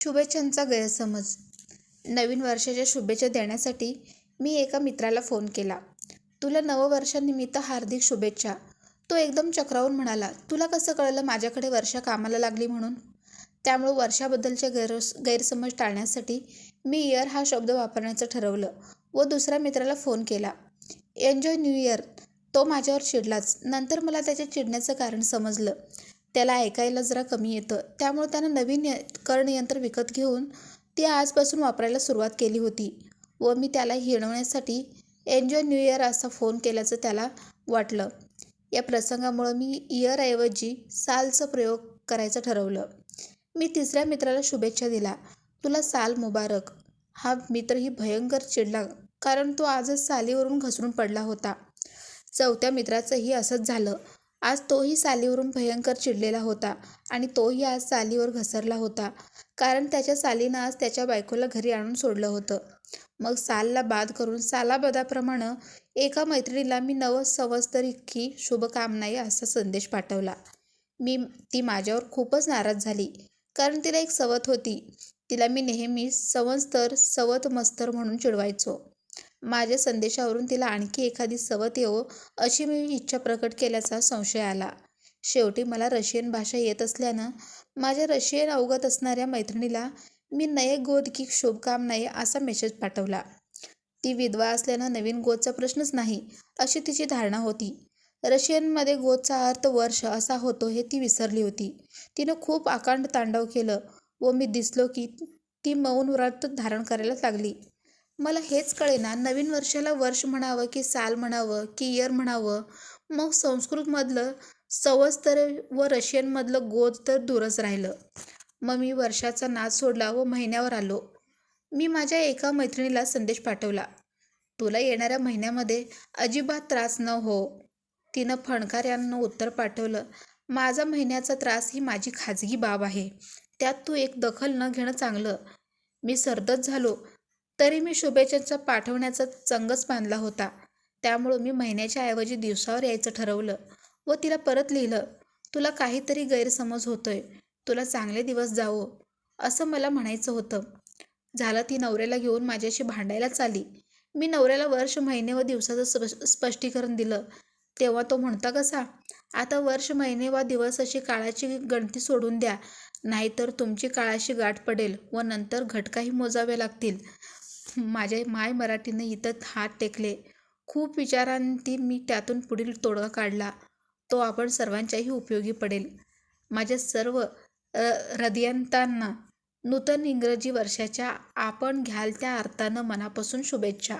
शुभेच्छांचा गैरसमज. नवीन वर्षाच्या शुभेच्छा देण्यासाठी मी एका मित्राला फोन केला. तुला नववर्षानिमित्त हार्दिक शुभेच्छा. तो एकदम चक्रावून म्हणाला, तुला कसं कळलं माझ्याकडे वर्षा कामाला लागली म्हणून? त्यामुळे वर्षाबद्दलचे गैरसमज टाळण्यासाठी मी इयर हा शब्द वापरण्याचं ठरवलं व दुसऱ्या मित्राला फोन केला. Enjoy new year. तो माझ्यावर चिडलाच. नंतर मला त्याच्या चिडण्याचं कारण समजलं. त्याला ऐकायला जरा कमी येतं, त्यामुळे त्यानं नवीन कर्णयंत्र विकत घेऊन ती आजपासून वापरायला सुरुवात केली होती व मी त्याला हिणवण्यासाठी एन्जॉय न्यू इयर असा फोन केल्याचं त्याला वाटलं. या प्रसंगामुळं मी इयरऐवजी सालचा प्रयोग करायचं ठरवलं. मी तिसऱ्या मित्राला शुभेच्छा दिला, तुला साल मुबारक. हा मित्रही भयंकर चिडला, कारण तो आजच सालीवरून घसरून पडला होता. चौथ्या मित्राचंही असंच झालं. आज तोही सालीवरून भयंकर चिडलेला होता आणि तोही आज सालीवर घसरला होता, कारण त्याच्या सालीनं आज त्याच्या बायकोला घरी आणून सोडलं होतं. मग सालला बाद करून सालाबदाप्रमाणे एका मैत्रिणीला मी नवसंवत्सरी शुभकामनाये असा संदेश पाठवला. ती माझ्यावर खूपच नाराज झाली, कारण तिला एक सवत होती. तिला मी नेहमी संवत्सर सवत मस्तर म्हणून चिडवायचो. माझ्या संदेशावरून तिला आणखी एखादी सवत येवो अशी मी इच्छा प्रकट केल्याचा संशय आला. शेवटी मला रशियन भाषा येत असल्यानं माझ्या रशियन अवगत असणाऱ्या मैत्रिणीला मी नये गोद की शुभकामनाये असा मेसेज पाठवला. ती विधवा असल्यानं नवीन गोदचा प्रश्नच नाही अशी तिची धारणा होती. रशियनमध्ये गोदचा अर्थ वर्ष असा होतो हे ती विसरली होती. तिनं खूप आकांड तांडव केलं व मी दिसलो की ती मौन व्रत धारण करायला लागली. मला हेच कळेना, नवीन वर्षाला वर्ष म्हणावं की साल म्हणावं की इयर म्हणावं. मग संस्कृतमधलं संवत्सर व रशियनमधलं गोद तर दूरच राहिलं. मग मी वर्षाचा नाद सोडला व महिन्यावर आलो. मी माझ्या एका मैत्रिणीला संदेश पाठवला, तुला येणाऱ्या महिन्यामध्ये अजिबात त्रास न हो. तिनं फणकाऱ्यानं उत्तर पाठवलं, माझा महिन्याचा त्रास ही माझी खाजगी बाब आहे, त्यात तू एक दखल न घेणं चांगलं. मी सर्दच झालो, तरी मी शुभेच्छांचा पाठवण्याचा चंगच बांधला होता. त्यामुळं मी महिन्याच्या ऐवजी दिवसावर यायचं ठरवलं व तिला परत लिहिलं, तुला काहीतरी गैरसमज होतोय, तुला चांगले दिवस जावो असं मला म्हणायचं होतं. झालं, ती नवऱ्याला घेऊन माझ्याशी भांडायलाच आली. मी नवऱ्याला वर्ष, महिने व दिवसाचं स्पष्टीकरण दिलं. तेव्हा तो म्हणता कसा, आता वर्ष, महिने वा दिवस अशी काळाची गणती सोडून द्या, नाहीतर तुमची काळाशी गाठ पडेल व नंतर घटकाही मोजावे लागतील. माझ्या माय मराठीनं इथं हात टेकले. खूप विचारांती मी त्यातून पुढील तोडगा काढला. तो आपण सर्वांच्याही उपयोगी पडेल. माझ्या सर्व हृदयंतांना नूतन इंग्रजी वर्षाच्या आपण घ्याल त्या अर्थानं मनापासून शुभेच्छा.